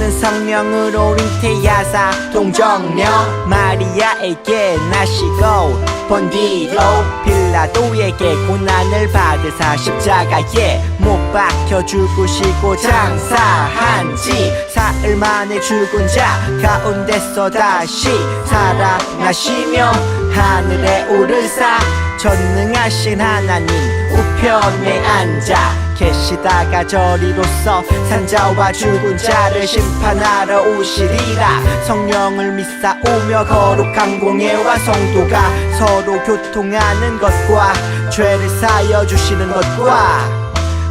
푸른 성령으로 잉태하사 동정녀 마리아에게 나시고 본 뒤로 빌라도에게 고난을 받으사 십자가에 못 박혀 죽으시고 장사한 지 사흘 만에 죽은 자 가운데서 다시 살아나시며 하늘에 오르사 전능하신 하나님 우편에 앉아 계시다가 저리로서 산자와 죽은 자를 심판하러 오시리라. 성령을 믿사오며 거룩한 공예와 성도가 서로 교통하는 것과 죄를 사여 주시는 것과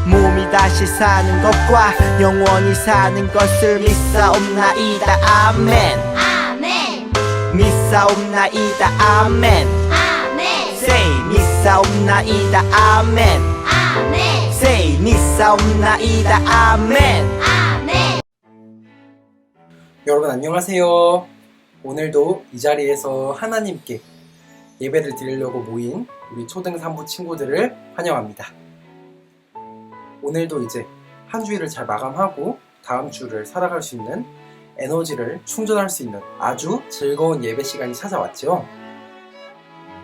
몸이 다시 사는 것과 영원히 사는 것을 믿사옵나이다. 아멘. 아멘. 믿사옵나이다. 아멘. 아멘. Say 믿사옵나이다. 아멘. 아멘. Say 믿사옵나이다. 아멘. 아멘. 여러분 안녕하세요. 오늘도 이 자리에서 하나님께 예배를 드리려고 모인 우리 초등 3부 친구들을 환영합니다. 오늘도 이제 한 주일을 잘 마감하고 다음 주를 살아갈 수 있는 에너지를 충전할 수 있는 아주 즐거운 예배 시간이 찾아왔죠.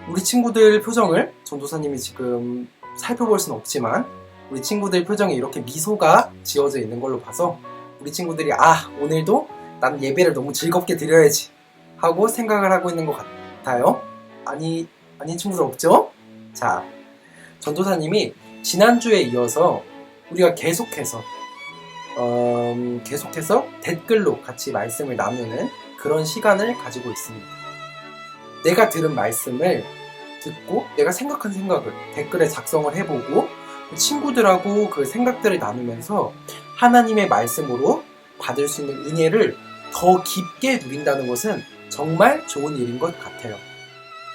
우리 친구들 표정을 전도사님이 지금 살펴볼 수는 없지만 우리 친구들 표정에 이렇게 미소가 지어져 있는 걸로 봐서 우리 친구들이 오늘도 난 예배를 너무 즐겁게 드려야지 하고 생각을 하고 있는 것 같아요. 아닌 친구들 없죠? 자, 전도사님이 지난주에 이어서 우리가 계속해서 댓글로 같이 말씀을 나누는 그런 시간을 가지고 있습니다. 내가 들은 말씀을 듣고 내가 생각한 생각을 댓글에 작성을 해보고 친구들하고 그 생각들을 나누면서 하나님의 말씀으로 받을 수 있는 은혜를 더 깊게 누린다는 것은 정말 좋은 일인 것 같아요.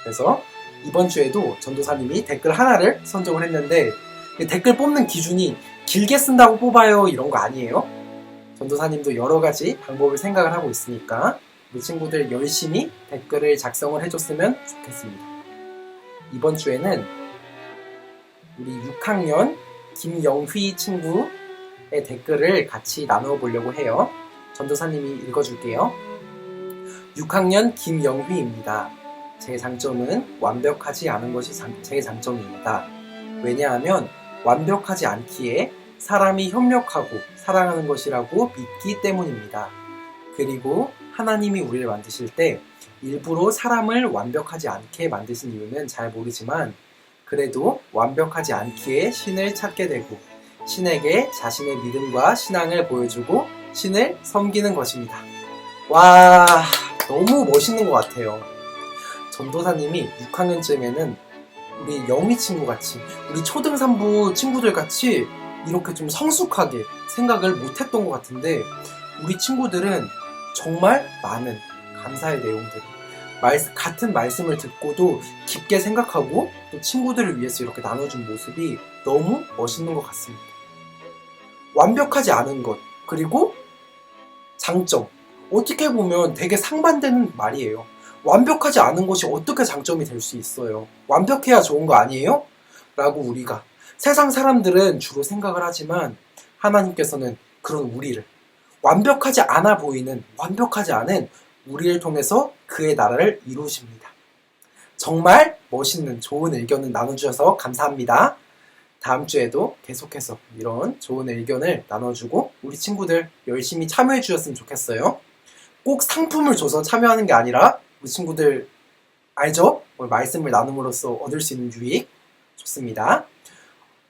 그래서 이번 주에도 전도사님이 댓글 하나를 선정을 했는데 댓글 뽑는 기준이 길게 쓴다고 뽑아요 이런 거 아니에요. 전도사님도 여러 가지 방법을 생각을 하고 있으니까 우리 친구들 열심히 댓글을 작성을 해줬으면 좋겠습니다. 이번 주에는 우리 6학년 김영휘 친구의 댓글을 같이 나누어 보려고 해요. 전도사님이 읽어줄게요. 6학년 김영휘입니다. 제 장점은 완벽하지 않은 것이 제 장점입니다. 왜냐하면 완벽하지 않기에 사람이 협력하고 사랑하는 것이라고 믿기 때문입니다. 그리고 하나님이 우리를 만드실 때 일부러 사람을 완벽하지 않게 만드신 이유는 잘 모르지만 그래도 완벽하지 않기에 신을 찾게 되고 신에게 자신의 믿음과 신앙을 보여주고 신을 섬기는 것입니다. 와, 너무 멋있는 것 같아요. 전도사님이 6학년쯤에는 우리 영희 친구같이 우리 초등 3부 친구들같이 이렇게 좀 성숙하게 생각을 못했던 것 같은데 우리 친구들은 정말 많은 감사의 내용들 같은 말씀을 듣고도 깊게 생각하고 또 친구들을 위해서 이렇게 나눠준 모습이 너무 멋있는 것 같습니다. 완벽하지 않은 것 그리고 장점 어떻게 보면 되게 상반되는 말이에요. 완벽하지 않은 것이 어떻게 장점이 될 수 있어요? 완벽해야 좋은 거 아니에요? 라고 우리가 세상 사람들은 주로 생각을 하지만 하나님께서는 그런 우리를 완벽하지 않아 보이는 완벽하지 않은 우리를 통해서 그의 나라를 이루십니다. 정말 멋있는 좋은 의견을 나눠주셔서 감사합니다. 다음 주에도 계속해서 이런 좋은 의견을 나눠주고 우리 친구들 열심히 참여해 주셨으면 좋겠어요. 꼭 상품을 줘서 참여하는 게 아니라 우리 친구들 알죠? 말씀을 나눔으로써 얻을 수 있는 유익 좋습니다.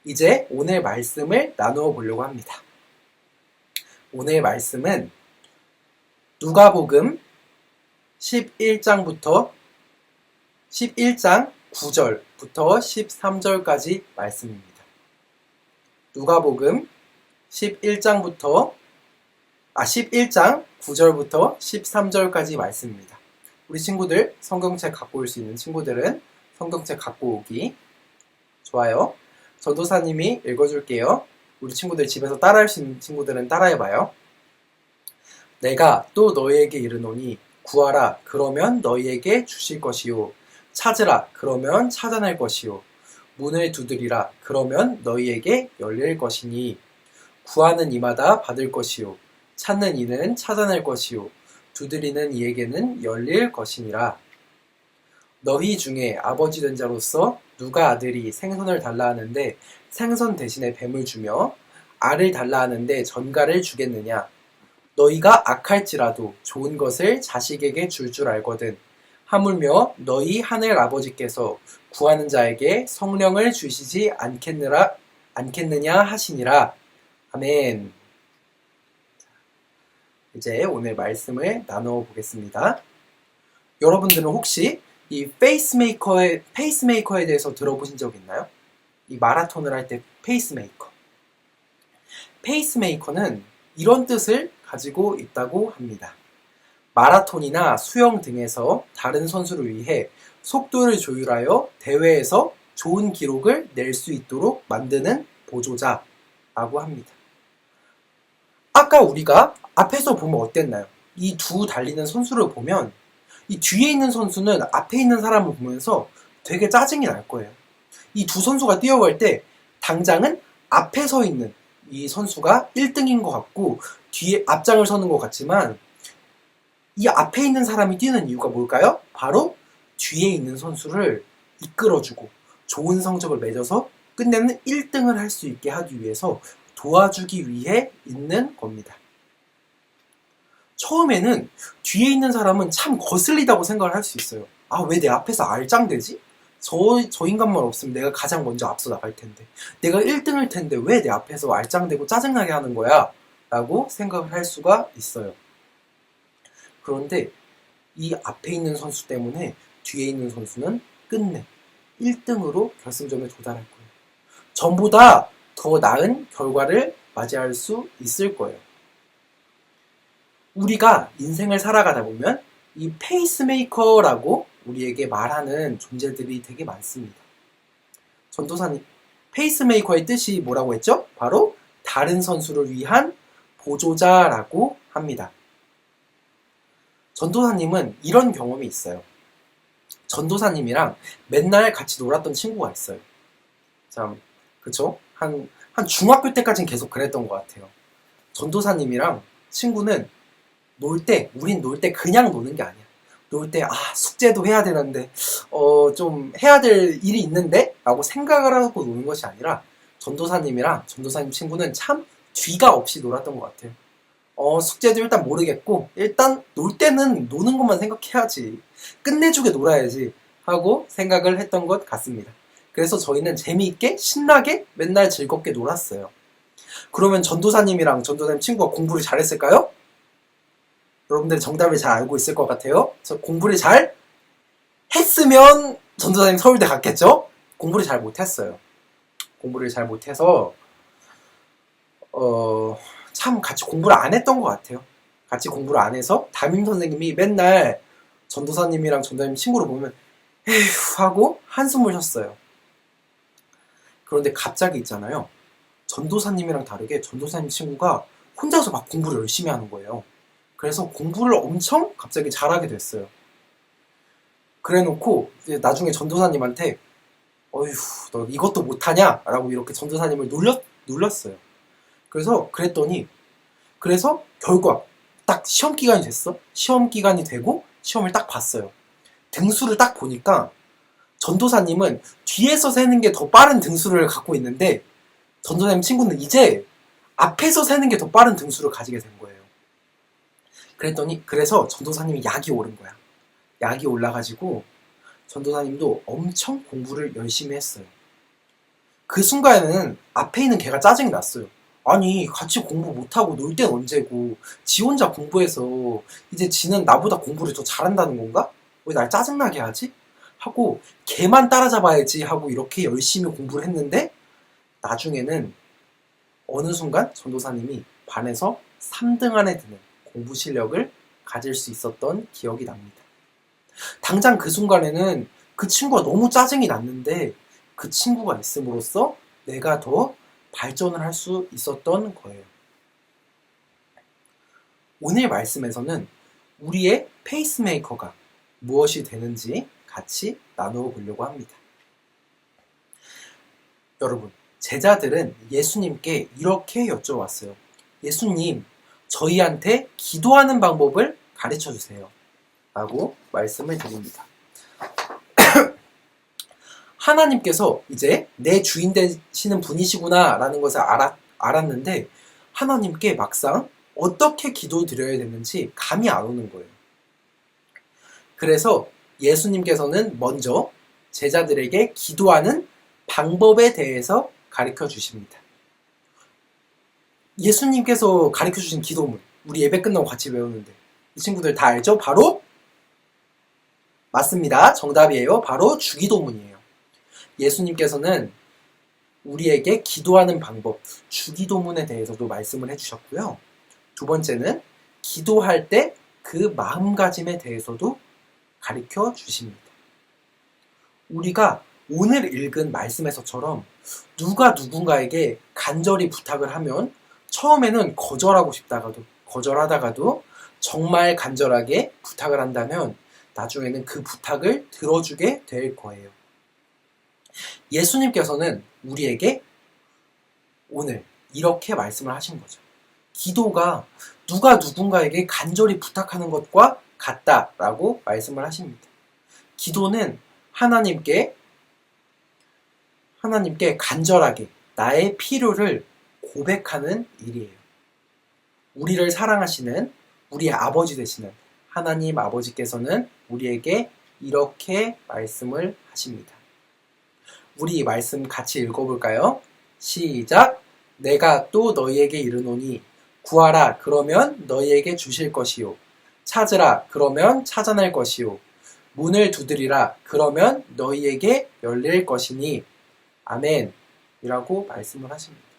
이제 오늘 말씀을 나누어 보려고 합니다. 오늘 말씀은 누가복음 11장 9절부터 13절까지 말씀입니다. 누가복음 11장 9절부터 13절까지 말씀입니다. 우리 친구들 성경책 갖고 올 수 있는 친구들은 성경책 갖고 오기. 좋아요. 전도사님이 읽어줄게요. 우리 친구들 집에서 따라할 수 있는 친구들은 따라해봐요. 내가 또 너희에게 이르노니 구하라 그러면 너희에게 주실 것이요 찾으라 그러면 찾아낼 것이요 문을 두드리라 그러면 너희에게 열릴 것이니 구하는 이마다 받을 것이요 찾는 이는 찾아낼 것이요 두드리는 이에게는 열릴 것이니라. 너희 중에 아버지 된 자로서 누가 아들이 생선을 달라 하는데 생선 대신에 뱀을 주며 알을 달라 하는데 전갈을 주겠느냐. 너희가 악할지라도 좋은 것을 자식에게 줄 알거든. 하물며 너희 하늘 아버지께서 구하는 자에게 성령을 주시지 않겠느냐 하시니라. 아멘. 이제 오늘 말씀을 나누어 보겠습니다. 여러분들은 혹시 이 페이스메이커에 대해서 들어보신 적 있나요? 이 마라톤을 할 때 페이스메이커. 페이스메이커는 이런 뜻을 가지고 있다고 합니다. 마라톤이나 수영 등에서 다른 선수를 위해 속도를 조율하여 대회에서 좋은 기록을 낼 수 있도록 만드는 보조자라고 합니다. 아까 우리가 앞에서 보면 어땠나요? 이 두 달리는 선수를 보면 이 뒤에 있는 선수는 앞에 있는 사람을 보면서 되게 짜증이 날 거예요. 이 두 선수가 뛰어갈 때 당장은 앞에 서 있는 이 선수가 1등인 것 같고 뒤에 앞장을 서는 것 같지만 이 앞에 있는 사람이 뛰는 이유가 뭘까요? 바로 뒤에 있는 선수를 이끌어주고 좋은 성적을 맺어서 끝내는 1등을 할 수 있게 하기 위해서 도와주기 위해 있는 겁니다. 처음에는 뒤에 있는 사람은 참 거슬리다고 생각을 할 수 있어요. 아, 왜 내 앞에서 알짱대지? 저 인간만 없으면 내가 가장 먼저 앞서 나갈 텐데, 내가 1등일 텐데 왜 내 앞에서 알짱대고 짜증나게 하는 거야? 라고 생각을 할 수가 있어요. 그런데 이 앞에 있는 선수 때문에 뒤에 있는 선수는 끝내 1등으로 결승점에 도달할 거예요. 전보다 더 나은 결과를 맞이할 수 있을 거예요. 우리가 인생을 살아가다 보면 이 페이스메이커라고 우리에게 말하는 존재들이 되게 많습니다. 전도사님, 페이스메이커의 뜻이 뭐라고 했죠? 바로 다른 선수를 위한 보조자라고 합니다. 전도사님은 이런 경험이 있어요. 전도사님이랑 맨날 같이 놀았던 친구가 있어요. 참, 그쵸? 한 중학교 때까지는 계속 그랬던 것 같아요. 전도사님이랑 친구는 우린 놀 때 그냥 노는 게 아니야. 놀 때, 숙제도 해야 되는데, 좀 해야 될 일이 있는데? 라고 생각을 하고 노는 것이 아니라, 전도사님이랑 전도사님 친구는 참 뒤가 없이 놀았던 것 같아요. 숙제도 일단 모르겠고, 일단 놀 때는 노는 것만 생각해야지. 끝내주게 놀아야지. 하고 생각을 했던 것 같습니다. 그래서 저희는 재미있게, 신나게, 맨날 즐겁게 놀았어요. 그러면 전도사님이랑 전도사님 친구가 공부를 잘했을까요? 여러분들이 정답을 잘 알고 있을 것 같아요. 공부를 잘 했으면 전도사님 서울대 갔겠죠? 공부를 잘 못했어요. 공부를 잘 못해서 참 같이 공부를 안 했던 것 같아요. 같이 공부를 안 해서 담임선생님이 맨날 전도사님이랑 전도사님 친구를 보면 에휴 하고 한숨을 쉬었어요. 그런데 갑자기 있잖아요. 전도사님이랑 다르게 전도사님 친구가 혼자서 막 공부를 열심히 하는 거예요. 그래서 공부를 엄청 갑자기 잘하게 됐어요. 그래놓고 이제 나중에 전도사님한테 어휴 너 이것도 못하냐? 라고 이렇게 전도사님을 놀렸어요. 그래서 결과 딱 시험 기간이 됐어. 시험 기간이 되고 시험을 딱 봤어요. 등수를 딱 보니까 전도사님은 뒤에서 세는 게 더 빠른 등수를 갖고 있는데 전도사님 친구는 이제 앞에서 세는 게 더 빠른 등수를 가지게 된 거예요. 그래서 전도사님이 약이 오른 거야. 약이 올라가지고 전도사님도 엄청 공부를 열심히 했어요. 그 순간에는 앞에 있는 걔가 짜증이 났어요. 아니 같이 공부 못하고 놀 땐 언제고 지 혼자 공부해서 이제 지는 나보다 공부를 더 잘한다는 건가? 왜 날 짜증나게 하지? 하고 걔만 따라잡아야지 하고 이렇게 열심히 공부를 했는데 나중에는 어느 순간 전도사님이 반에서 3등 안에 드는 공부 실력을 가질 수 있었던 기억이 납니다. 당장 그 순간에는 그 친구가 너무 짜증이 났는데 그 친구가 있음으로써 내가 더 발전을 할 수 있었던 거예요. 오늘 말씀에서는 우리의 페이스메이커가 무엇이 되는지 같이 나누어 보려고 합니다. 여러분, 제자들은 예수님께 이렇게 여쭤왔어요. 예수님, 저희한테 기도하는 방법을 가르쳐 주세요. 라고 말씀을 드립니다. 하나님께서 이제 내 주인 되시는 분이시구나 라는 것을 알았는데 하나님께 막상 어떻게 기도 드려야 되는지 감이 안 오는 거예요. 그래서 예수님께서는 먼저 제자들에게 기도하는 방법에 대해서 가르쳐 주십니다. 예수님께서 가르쳐 주신 기도문, 우리 예배 끝나고 같이 외우는데 이 친구들 다 알죠? 바로 맞습니다. 정답이에요. 바로 주기도문이에요. 예수님께서는 우리에게 기도하는 방법, 주기도문에 대해서도 말씀을 해주셨고요. 두 번째는 기도할 때 그 마음가짐에 대해서도 가르쳐 주십니다. 우리가 오늘 읽은 말씀에서처럼 누가 누군가에게 간절히 부탁을 하면 처음에는 거절하다가도 정말 간절하게 부탁을 한다면 나중에는 그 부탁을 들어주게 될 거예요. 예수님께서는 우리에게 오늘 이렇게 말씀을 하신 거죠. 기도가 누가 누군가에게 간절히 부탁하는 것과 같다라고 말씀을 하십니다. 기도는 하나님께 간절하게 나의 필요를 고백하는 일이에요. 우리를 사랑하시는 우리의 아버지 되시는 하나님 아버지께서는 우리에게 이렇게 말씀을 하십니다. 우리 이 말씀 같이 읽어볼까요? 시작! 내가 또 너희에게 이르노니 구하라 그러면 너희에게 주실 것이요 찾으라 그러면 찾아낼 것이요 문을 두드리라 그러면 너희에게 열릴 것이니 아멘 이라고 말씀을 하십니다.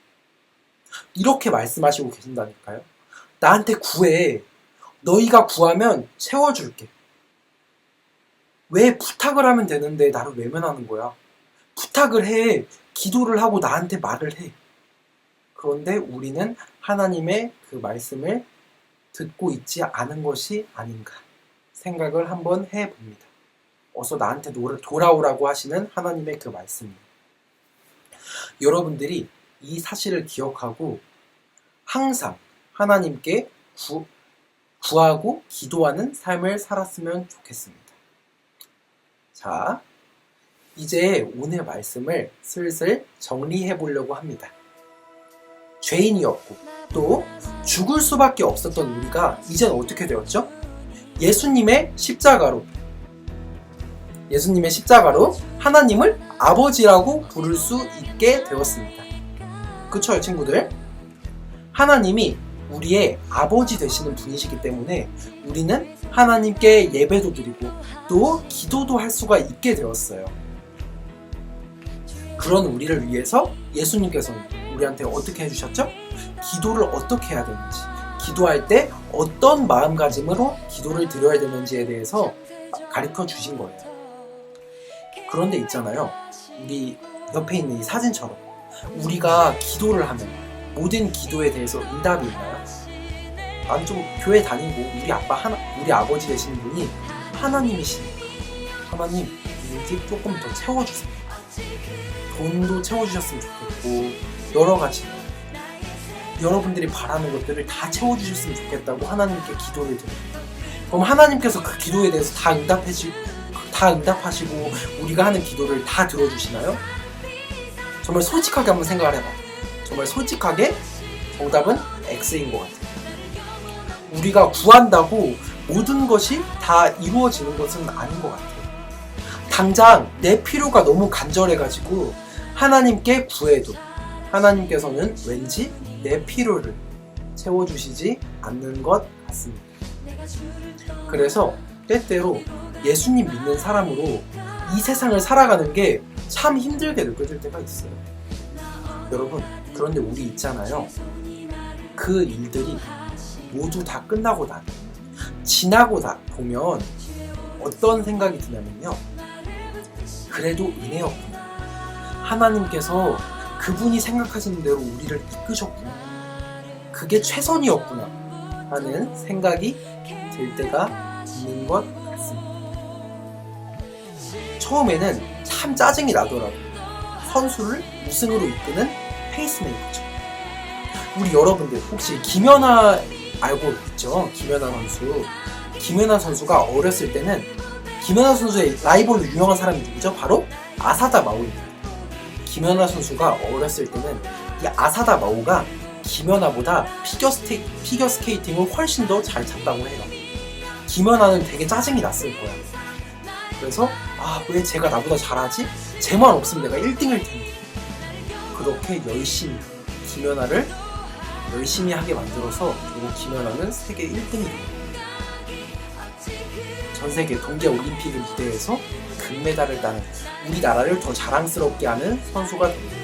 이렇게 말씀하시고 계신다니까요. 나한테 구해. 너희가 구하면 채워줄게. 왜 부탁을 하면 되는데 나를 외면하는 거야? 부탁을 해. 기도를 하고 나한테 말을 해. 그런데 우리는 하나님의 그 말씀을 듣고 있지 않은 것이 아닌가 생각을 한번 해봅니다. 어서 나한테 돌아오라고 하시는 하나님의 그 말씀이에요. 여러분들이 이 사실을 기억하고 항상 하나님께 구하고 기도하는 삶을 살았으면 좋겠습니다. 자, 이제 오늘 말씀을 슬슬 정리해 보려고 합니다. 죄인이었고 또 죽을 수밖에 없었던 우리가 이젠 어떻게 되었죠? 예수님의 십자가로 하나님을 아버지라고 부를 수 있게 되었습니다. 그쵸, 친구들? 하나님이 우리의 아버지 되시는 분이시기 때문에 우리는 하나님께 예배도 드리고 또 기도도 할 수가 있게 되었어요. 그런 우리를 위해서 예수님께서는 우리한테 어떻게 해주셨죠? 기도를 어떻게 해야 되는지, 기도할 때 어떤 마음가짐으로 기도를 드려야 되는지에 대해서 가르쳐 주신 거예요. 그런데 있잖아요, 우리 옆에 있는 이 사진처럼 우리가 기도를 하면 모든 기도에 대해서 응답이 있나요? 난 좀 교회 다니고 우리 아버지 되시는 분이 하나님이시니까 하나님 우리 집 조금 더 채워주세요. 돈도 채워주셨으면 좋겠고 여러 가지 여러분들이 바라는 것들을 다 채워주셨으면 좋겠다고 하나님께 기도를 드립니다. 그럼 하나님께서 그 기도에 대해서 다 응답하시고 우리가 하는 기도를 다 들어주시나요? 정말 솔직하게 한번 생각을 해봐. 정말 솔직하게 정답은 X인 것 같아요. 우리가 구한다고 모든 것이 다 이루어지는 것은 아닌 것 같아요. 당장 내 필요가 너무 간절해가지고 하나님께 구해도 하나님께서는 왠지 내 필요를 채워주시지 않는 것 같습니다. 그래서 때때로 예수님 믿는 사람으로 이 세상을 살아가는 게 참 힘들게 느껴질 때가 있어요. 여러분, 그런데 우리 있잖아요. 그 일들이 모두 다 끝나고 지나고 보면 어떤 생각이 드냐면요. 그래도 은혜였구나. 하나님께서 그분이 생각하시는 대로 우리를 이끄셨구나. 그게 최선이었구나 하는 생각이 들 때가 있는 것 같습니다. 처음에는 참 짜증이 나더라고요. 선수를 우승으로 이끄는 페이스메이커죠. 우리 여러분들 혹시 김연아 알고 있죠? 김연아 선수. 김연아 선수가 어렸을 때는 김연아 선수의 라이벌로 유명한 사람이 누구죠? 바로 아사다 마오입니다. 김연아 선수가 어렸을 때는 이 아사다 마오가 김연아보다 피겨 스케이팅을 훨씬 더 잘 찼다고 해요. 김연아는 되게 짜증이 났을 거야. 그래서 왜 쟤가 나보다 잘하지? 쟤만 없으면 내가 1등일 텐데. 그렇게 열심히 김연아를 열심히 하게 만들어서 결국 김연아는 세계 1등이 됩니다. 전 세계 동계올림픽 무대에서 금메달을 따는 우리나라를 더 자랑스럽게 하는 선수가 됩니다.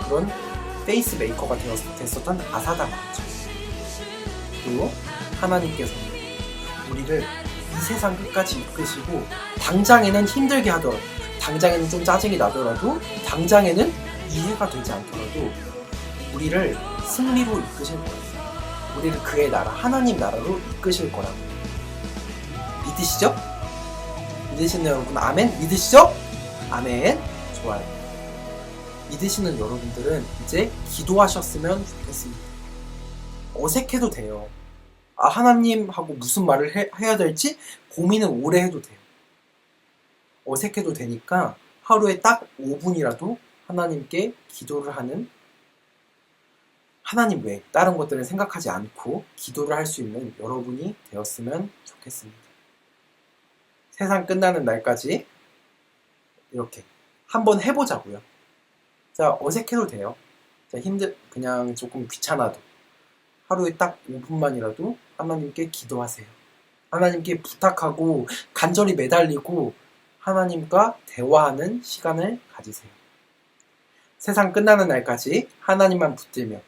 그런 페이스 메이커가 됐었던 아사다 마오죠. 그리고 하나님께서는 우리를 이 세상 끝까지 이끄시고 당장에는 힘들게 하더라도, 당장에는 좀 짜증이 나더라도, 당장에는 이해가 되지 않더라도 우리를 승리로 이끄실 거예요. 우리를 그의 나라, 하나님 나라로 이끄실 거라고. 믿으시죠? 믿으시는 여러분, 아멘? 믿으시죠? 아멘. 좋아요. 믿으시는 여러분들은 이제 기도하셨으면 좋겠습니다. 어색해도 돼요. 하나님하고 무슨 말을 해야 될지 고민을 오래 해도 돼요. 어색해도 되니까 하루에 딱 5분이라도 하나님께 기도를 하는, 하나님 외에 다른 것들을 생각하지 않고 기도를 할 수 있는 여러분이 되었으면 좋겠습니다. 세상 끝나는 날까지 이렇게 한번 해보자고요. 자, 어색해도 돼요. 자, 그냥 조금 귀찮아도 하루에 딱 5분만이라도 하나님께 기도하세요. 하나님께 부탁하고 간절히 매달리고 하나님과 대화하는 시간을 가지세요. 세상 끝나는 날까지 하나님만 붙들며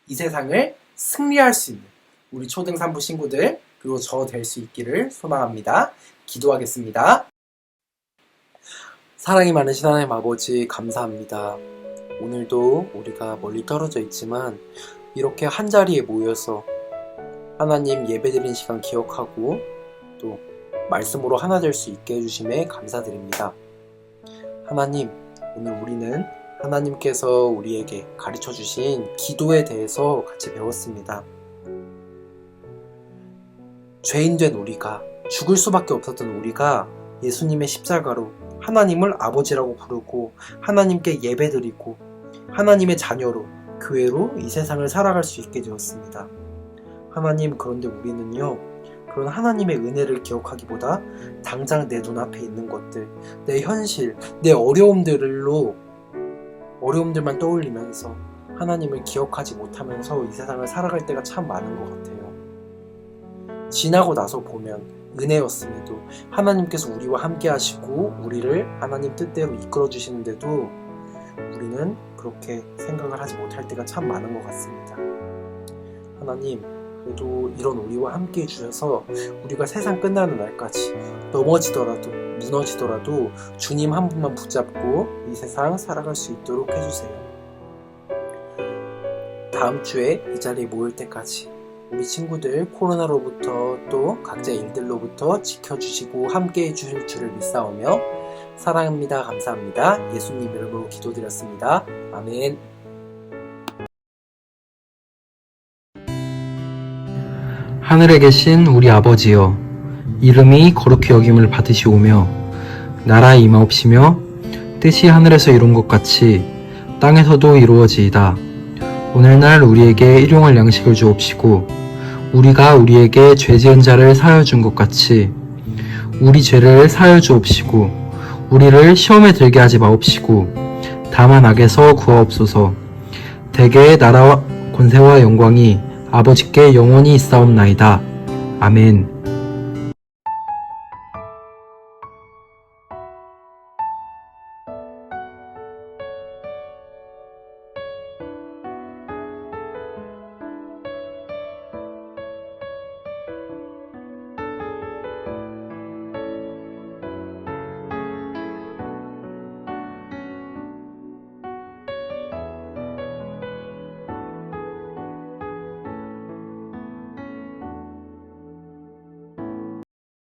이 세상을 승리할 수 있는 우리 초등 3부 친구들, 그리고 저 될 수 있기를 소망합니다. 기도하겠습니다. 사랑이 많으신 하나님 아버지, 감사합니다. 오늘도 우리가 멀리 떨어져 있지만 이렇게 한자리에 모여서 하나님 예배드리는 시간 기억하고 또 말씀으로 하나 될 수 있게 해주심에 감사드립니다. 하나님, 오늘 우리는 하나님께서 우리에게 가르쳐주신 기도에 대해서 같이 배웠습니다. 죄인된 우리가, 죽을 수밖에 없었던 우리가 예수님의 십자가로 하나님을 아버지라고 부르고 하나님께 예배드리고 하나님의 자녀로, 교회로 이 세상을 살아갈 수 있게 되었습니다. 하나님, 그런데 우리는요, 그런 하나님의 은혜를 기억하기보다 당장 내 눈앞에 있는 것들, 내 현실, 내 어려움들만 떠올리면서 하나님을 기억하지 못하면서 이 세상을 살아갈 때가 참 많은 것 같아요. 지나고 나서 보면 은혜였음에도 하나님께서 우리와 함께 하시고 우리를 하나님 뜻대로 이끌어 주시는데도 우리는 그렇게 생각을 하지 못할 때가 참 많은 것 같습니다. 하나님, 그래도 이런 우리와 함께 해주셔서 우리가 세상 끝나는 날까지 넘어지더라도 무너지더라도 주님 한 분만 붙잡고 이 세상 살아갈 수 있도록 해주세요. 다음 주에 이 자리에 모일 때까지 우리 친구들 코로나로부터 또 각자의 일들로부터 지켜주시고 함께 해주실 줄을 믿사오며 사랑합니다. 감사합니다. 예수님 이름으로 기도드렸습니다. 아멘. 하늘에 계신 우리 아버지여, 이름이 거룩히 여김을 받으시오며 나라에 임하옵시며 뜻이 하늘에서 이룬 것 같이 땅에서도 이루어지이다. 오늘날 우리에게 일용할 양식을 주옵시고 우리가 우리에게 죄 지은 자를 사하여 준 것 같이 우리 죄를 사하여 주옵시고 우리를 시험에 들게 하지 마옵시고 다만 악에서 구하옵소서. 대개의 나라와 권세와 영광이 아버지께 영원히 있사옵나이다. 아멘.